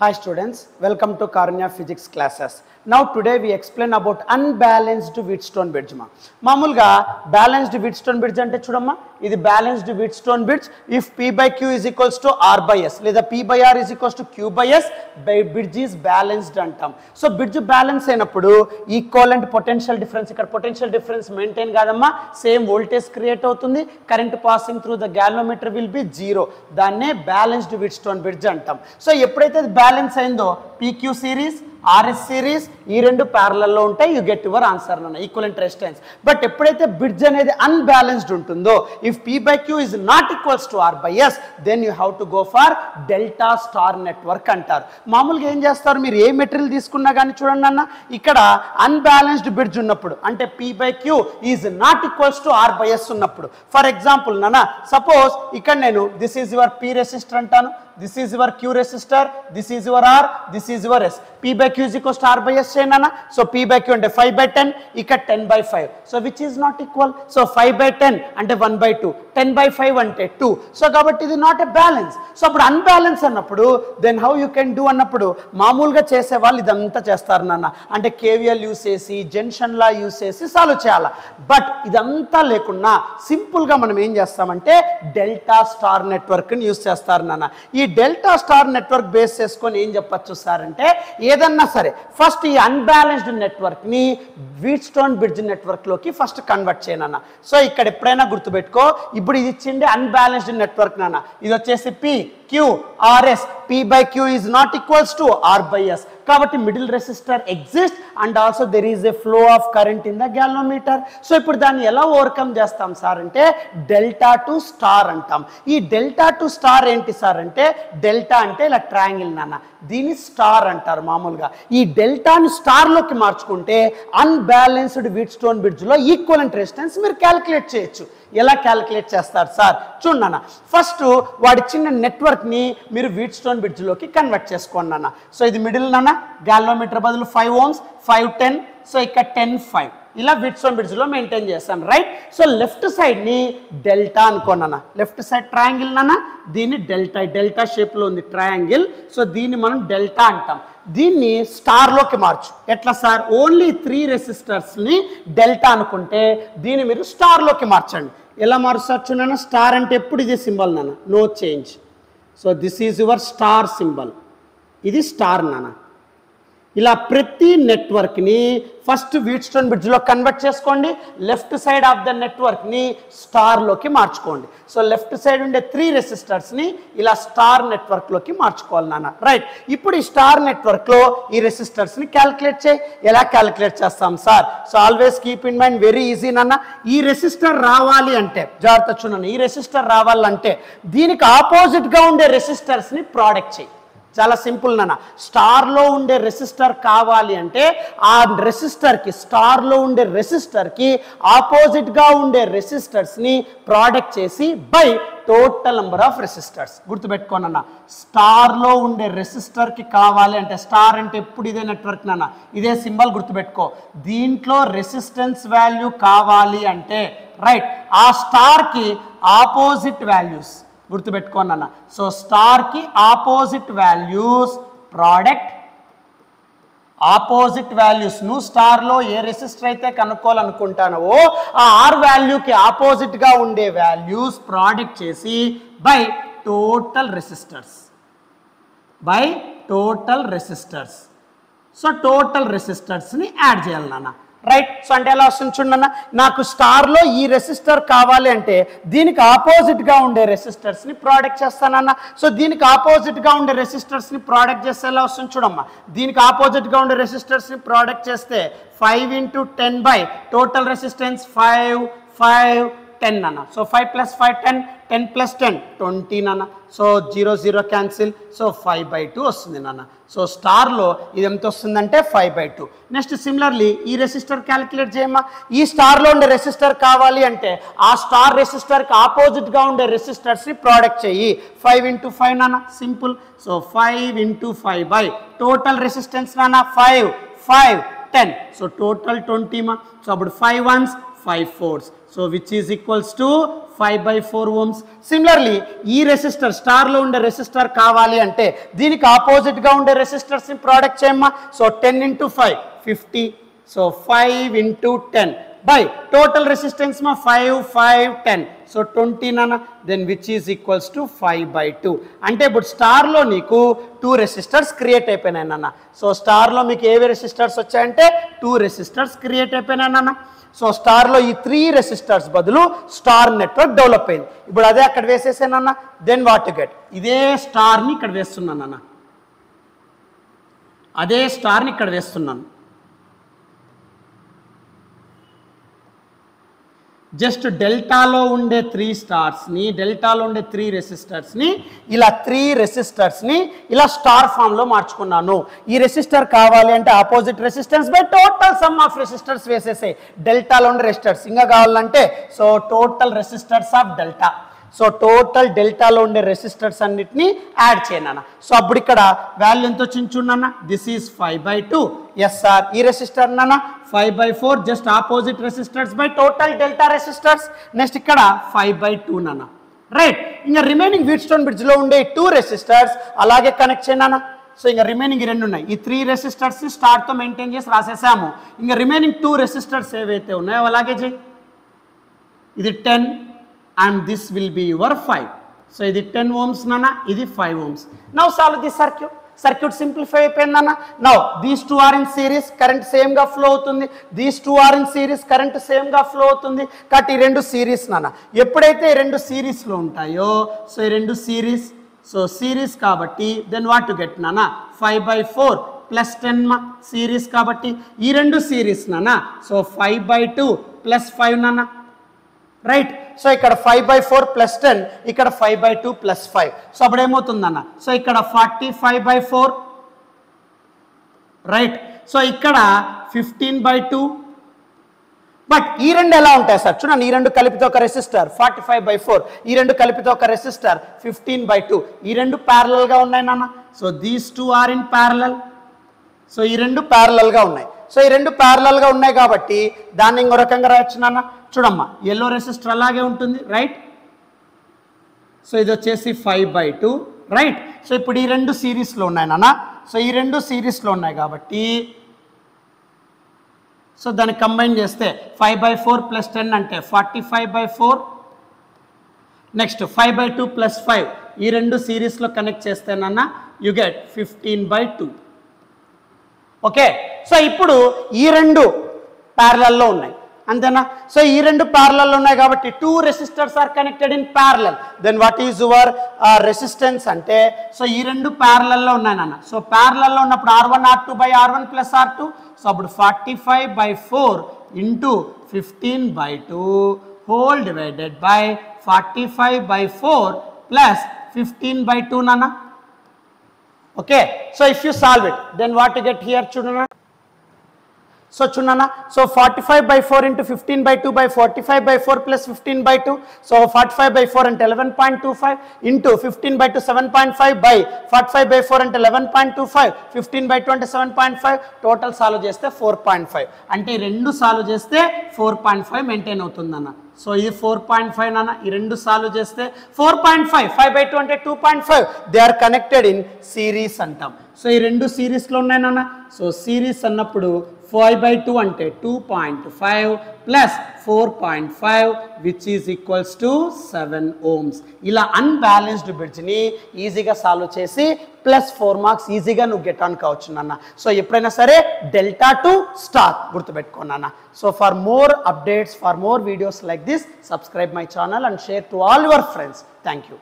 Hi students, welcome to Karunya Physics classes. Now today we explain about unbalanced Wheatstone bridge. మామూలుగా balanced Wheatstone bridge అంటే చూడమ్మా, ఇది balanced Wheatstone bridge if P by Q is equals to R by S లేదా P by R is equals to Q by S, bridge is balanced అంటాం. So bridge balance అయినప్పుడు equivalent potential difference, ఇక్కడ potential difference maintain కాదమ్మా, same voltage create అవుతుంది, current passing through the galvanometer will be zero, దాన్నే balanced Wheatstone bridge అంటాం. So ఎప్పుడైతే balance అయిందో PQ series RS series ఈ రెండు ప్యారలల్ లో ఉంటాయి, యూ గెట్ యువర్ ఆన్సర్ అన్న ఈక్వలెంట్ రెసిస్టెన్స్. బట్ ఎప్పుడైతే బ్రిడ్జ్ అనేది అన్బ్యాలెన్స్డ్ ఉంటుందో, if P by Q is not equals to R by S, then you have to go for delta star network అంటారు. మామూలుగా ఏం చేస్తారు, మీరు ఏ మెటీరియల్ తీసుకున్నా కానీ చూడండి అన్న, ఇక్కడ అన్బ్యాలెన్స్డ్ బ్రిడ్జ్ ఉన్నప్పుడు అంటే P by Q is not equals to R by S ఉన్నప్పుడు, ఫర్ ఎగ్జాంపుల్ నాన్న సపోజ్ ఇక్కడ నేను this is your P resistor అంటాను, this is your Q resistor, this is your R, this is your S. P by Q is equals to R by S cheyana. So P by Q ante 5 by 10, ikka 10 by 5. So which is not equal. So 5 by 10 ante 1 by 2, 10 by 5 ante 2. So kabatti idi not a balance. So appudu unbalance annappudu, then how you can do annappudu, మామూలుగా చేసే వాళ్ళు ఇదంతా చేస్తారు నాన్న, అంటే KVL use చేసి junction లా use చేసి solve చేయాలి. బట్ ఇదంతా లేకుండా సింపుల్ గా మనం ఏం చేస్తామంటే డెల్టా స్టార్ నెట్వర్క్ ని యూస్ చేస్తారు నాన్న. ఈ డెల్టా స్టార్ నెట్వర్క్ బేస్ చేసుకొని ఏం చెప్పచ్చు సార్ అంటే, ఏదన్నా సరే ఫస్ట్ ఈ అన్బ్యాలెన్స్డ్ నెట్వర్క్ ని వీట్స్టోన్ బ్రిడ్జ్ నెట్వర్క్ లోకి ఫస్ట్ కన్వర్ట్ చేయనన్న. సో ఇక్కడ ఎప్పుడైనా గుర్తుపెట్టుకో, ఇప్పుడు ఇది ఇచ్చిండే అన్బ్యాలెన్స్డ్ నెట్వర్క్ నాన్న, ఇది వచ్చేసి P Q RS, P by Q is not equals to R by S. కాబట్టి middle resistor exist and also there is a flow of current in the galvanometer. So ఇప్పుడు దాన్ని ఎలా ఓవర్కమ్ చేస్తాం sir అంటే delta to star అంటాం. ఈ delta to star ఏంటి sir అంటే, డెల్టా అంటే ఇలా ట్రయాంగిల్ నాన్న, దీన్ని స్టార్ అంటారు మామూలుగా. ఈ డెల్టాని స్టార్లోకి మార్చుకుంటే అన్బ్యాలెన్స్డ్ వీట్స్టోన్ బ్రిడ్జ్లో ఈక్వలెంట్ రెసిస్టెన్స్ మీరు క్యాలిక్యులేట్ చేయొచ్చు. ఎలా క్యాలిక్యులేట్ చేస్తారు సార్ చూడన్న, ఫస్ట్ వాడి చిన్న నెట్వర్క్ని మీరు వీట్స్టోన్ బ్రిడ్జ్లోకి కన్వర్ట్ చేసుకోండి అన్న. సో ఇది మిడిల్ నాన్న, గ్యాలోమీటర్ బదులు 5 ohms, 5 10, సో ఇక్కడ 10 5 ఇలా వీట్స్టోన్ బ్రిడ్జ్లో మెయింటైన్ చేస్తాం, రైట్. సో లెఫ్ట్ సైడ్ని డెల్టా అనుకోనన్న, లెఫ్ట్ సైడ్ ట్రయాంగిల్ నాన్న, దీన్ని డెల్టా షేప్లో ఉంది ట్రయాంగిల్, సో దీన్ని మనం డెల్టా అంటాం. దీన్ని స్టార్లోకి మార్చు, ఎట్లా సార్, ఓన్లీ 3 రెసిస్టర్స్ని డెల్టా అనుకుంటే దీన్ని మీరు స్టార్లోకి మార్చండి. ఎలా మారుస్తారు చూడన్న, స్టార్ అంటే ఎప్పుడు ఇదే సింబల్ నాన్న, no change. So this is your star symbol, ఇది స్టార్ నాన్న. ఇలా ప్రతి నెట్వర్క్ని ఫస్ట్ వీట్స్టోన్ బ్రిడ్జ్లో కన్వర్ట్ చేసుకోండి, లెఫ్ట్ సైడ్ ఆఫ్ ద నెట్వర్క్ని స్టార్లోకి మార్చుకోండి. సో లెఫ్ట్ సైడ్ ఉండే 3 రెసిస్టర్స్ని ఇలా స్టార్ నెట్వర్క్లోకి మార్చుకోవాలి నాన్న, రైట్. ఇప్పుడు ఈ స్టార్ నెట్వర్క్లో ఈ రెసిస్టర్స్ని క్యాలిక్యులేట్ చేయి. ఎలా క్యాలిక్యులేట్ చేస్తాం sir, so always keep in mind, very easy నాన్న. ఈ రెసిస్టర్ రావాలి అంటే జాగ్రత్త చూడండి, ఈ రెసిస్టర్ రావాలంటే దీనికి ఆపోజిట్గా ఉండే రెసిస్టర్స్ని ప్రోడక్ట్ చేయి. చాలా సింపుల్ నాన్న, స్టార్లో ఉండే రెసిస్టర్ కావాలి అంటే ఆ రెసిస్టర్కి, స్టార్లో ఉండే రెసిస్టర్కి ఆపోజిట్గా ఉండే రెసిస్టర్స్ని ప్రోడక్ట్ చేసి by total number of resistors. గుర్తుపెట్టుకోనన్న, స్టార్లో ఉండే రెసిస్టర్కి కావాలి అంటే, స్టార్ అంటే ఎప్పుడు ఇదే నెట్వర్క్ నాన్న, ఇదే సింబల్ గుర్తుపెట్టుకో. దీంట్లో రెసిస్టెన్స్ వాల్యూ కావాలి అంటే రైట్, ఆ స్టార్కి ఆపోజిట్ వాల్యూస్ గుర్తుపెట్టుకోండి అన్న. సో స్టార్కి opposite values product, opposite values నువ్వు స్టార్లో ఏ రెసిస్టర్ అయితే కనుక్కోవాలనుకుంటానో ఆ R వాల్యూకి ఆపోజిట్గా ఉండే వాల్యూస్ ప్రోడక్ట్ చేసి by total resistors, so total రెసిస్టర్స్ని యాడ్ చేయాలి నాన్న, రైట్. సో అంటే ఎలా వస్తుంది చూడన్న, నాకు స్టార్లో ఈ రెసిస్టర్ కావాలి అంటే దీనికి ఆపోజిట్గా ఉండే రెసిస్టర్స్ని ప్రోడక్ట్ చేస్తానన్న. సో దీనికి ఆపోజిట్గా ఉండే రెసిస్టర్స్ని ప్రోడక్ట్ చేస్తే ఎలా వస్తుంది చూడమ్మా, దీనికి ఆపోజిట్గా ఉండే రెసిస్టర్స్ని ప్రోడక్ట్ చేస్తే 5 × 10 బై టోటల్ రెసిస్టెన్స్ 5 5 10 నాన్న. సో 5 + 5 10, 10 + 10 20 నాన్న. సో 0 0 క్యాన్సిల్, సో 5/2 వస్తుంది నాన్న. సో స్టార్లో ఇది ఎంత వస్తుందంటే 5/2. నెక్స్ట్ సిమిలర్లీ ఈ రెసిస్టర్ క్యాలిక్యులేట్ చేయమ్మా. ఈ స్టార్లో ఉండే రెసిస్టర్ కావాలి అంటే ఆ స్టార్ రెసిస్టర్కి ఆపోజిట్గా ఉండే రెసిస్టర్స్ని ప్రోడక్ట్ చెయ్యి. 5 × 5 నాన్న, simple. So 5 × 5 by total resistance నాన్న 5 5 10. సో టోటల్ 20 మా. సో అప్పుడు 5 1s 5/4. So which is equals to 5/4 ohms. Similarly, ఈ రెసిస్టర్ స్టార్లో ఉండే రెసిస్టర్ కావాలి అంటే దీనికి ఆపోజిట్గా ఉండే రెసిస్టర్స్ని ప్రోడక్ట్ చేయమ్మా. So 10 into 5 50. So 5 into 10 by total resistance ma 5 5 10. So 20 nana, then which is equals to 5/2. అంటే ఇప్పుడు స్టార్ లో నీకు 2 రెసిస్టర్స్ క్రియేట్ అయిపోయినాయి నాన్న. సో స్టార్ లో మీకు ఏవి రెసిస్టర్స్ వచ్చాయంటే 2 రెసిస్టర్స్ క్రియేట్ అయిపోయినాయి నాన్న. సో స్టార్ లో ఈ 3 రెసిస్టర్స్ బదులు స్టార్ నెట్వర్క్ డెవలప్ అయింది. ఇప్పుడు అదే అక్కడ వేసేసానన్న, దెన్ వాట్ టు గెట్, ఇదే స్టార్ ని ఇక్కడ వేస్తున్నానన్న, అదే స్టార్ ని ఇక్కడ వేస్తున్నాను. జస్ట్ డెల్టాలో ఉండే 3 స్టార్స్ని, డెల్టాలో ఉండే 3 రెసిస్టర్స్ని, ఇలా 3 రెసిస్టర్స్ని ఇలా స్టార్ ఫామ్లో మార్చుకున్నాను. ఈ రెసిస్టర్ కావాలి అంటే opposite resistance by total sum of resistors వేసేసాయి. డెల్టాలో ఉండే రెసిస్టర్స్ ఇంకా కావాలంటే so total resistors of delta. So total డెల్టాలో ఉండే రెసిస్టర్స్ అన్నిటిని యాడ్ చేయనన్న. సో అప్పుడు ఇక్కడ వాల్యూ ఎంత వచ్చింది చూడన్న, దిస్ ఈజ్ 5/2. ఎస్ సార్, ఈ రెసిస్టర్ అన్న 5/4, just opposite resistors by total delta resistors. Next ఇక్కడ 5/2 నన్న, రైట్. ఇంకా రిమైనింగ్ వీట్ స్టోన్ బ్రిడ్జ్ లో ఉండే 2 రెసిస్టర్స్ అలాగే కనెక్ట్ చేయనా. సో ఇంకా రిమైనింగ్ 2 ఉన్నాయి. ఈ 3 రెసిస్టర్స్ స్టార్ తో మెయింటైన్ చేసి రాసేసాము. ఇంకా రిమైనింగ్ 2 రెసిస్టర్స్ ఏవైతే ఉన్నాయో అలాగే చేయి. ఇది 10 and this will be your 5. So ఇది 10 ohms nana, ఇది 5 ohms. Now solve this circuit. Circuit simplify అయిపోయిందన్న. Now these 2 are in series, current same గా flow అవుతుంది. These 2 are in series, current same గా flow అవుతుంది. కాబట్టి ఈ 2 సిరీస్ నాన్న. ఎప్పుడైతే ఈ 2 సిరీస్ లో ఉంటాయో, సో ఈ 2 సిరీస్, సో సిరీస్ కాబట్టి then what to get నాన్న, 5/4 ప్లస్ 10 మా సిరీస్ కాబట్టి ఈ 2 సిరీస్ నాన్న. సో 5/2 ప్లస్ 5 నాన్న, రైట్. సో ఇక్కడ 5/4 ప్లస్ 10, ఇక్కడ 5/2 ప్లస్ 5. సో అప్పుడు ఏమవుతుందన్న, సో ఇక్కడ 45/4, రైట్. సో ఇక్కడ 15/2. బట్ ఈ 2 ఎలా ఉంటాయి సార్ చూడండి, ఈ 2 కలిపితే ఒక రెసిస్టర్ 45/4, ఈ 2 కలిపితే ఒక రెసిస్టర్ 15/2. ఈ 2 ప్యారలల్ గా ఉన్నాయి నాన్న. So these 2 are in parallel. So ఈ 2 ప్యారలల్ గా ఉన్నాయి. సో ఈ 2 ప్యారలల్ గా ఉన్నాయి కాబట్టి దాన్ని ఇంకో రకంగా రాయొచ్చు నాన్న. చూడమ్మా, ఎల్లో రెసిస్టర్ అలాగే ఉంటుంది, రైట్. సో ఇది వచ్చేసి 5/2, రైట్. సో ఇప్పుడు ఈ 2 సిరీస్లో ఉన్నాయి నాన్న. సో ఈ 2 సిరీస్లో ఉన్నాయి కాబట్టి సో దాన్ని కంబైన్ చేస్తే 5/4 ప్లస్ 10 అంటే 45/4. నెక్స్ట్ 5/2 ప్లస్ 5, ఈ 2 సిరీస్లో కనెక్ట్ చేస్తే నాన్న యు గెట్ 15/2. ఓకే. సో ఇప్పుడు ఈ 2 ప్యారలల్లో ఉన్నాయి అంతేనా. సో ఈ 2 ప్యారలల్ ఉన్నాయి కాబట్టి 2 resistors are connected in parallel. Then what is your resistance అంటే, సో ఈ 2 ప్యారలల్లో ఉన్నాయి నాన్న. సో ప్యారలల్లో ఉన్నప్పుడు R1 R2 by R1 plus R2. So అప్పుడు 45/4 into 15/2 whole divided by 45/4 plus 15/2 నాన్న. Okay. So if you solve it then what to get here చూడనా. So చూడనా, so 45/4 into 15/2 by 45/4 plus 15/2. So 45/4 అంటే 11.25 into 15/2 7.5 by 45/4 అంటే 11.25, 15/2 అంటే 7.5. Total solve చేస్తే 4.5. అంటే ఈ 2 సాల్వ్ చేస్తే 4.5 మెయింటైన్ అవుతుందన్న. సో ఇది 4.5 నాన్న. ఈ 2 సాల్వ్ చేస్తే 4.5, 5/2 అంటే 2.5. They are connected in series అంటాం. సో ఈ 2 సిరీస్లో ఉన్నాయి నాన్న. సో సిరీస్ అన్నప్పుడు 5/2 అంటే 2.5 plus 4.5 which is equals to 7 ohms. ఇలా అన్బ్యాలెన్స్డ్ బ్రిడ్జ్ని ఈజీగా సాల్వ్ చేసి +4 మార్క్స్ ఈజీగా నువ్వు గెట్ ఆన్ కావచ్చు నాన్న. సో ఎప్పుడైనా సరే డెల్టా టు స్టార్ గుర్తుపెట్టుకో నాన్న. So for more updates, for more videos like this, subscribe my channel and share to all your friends. Thank you.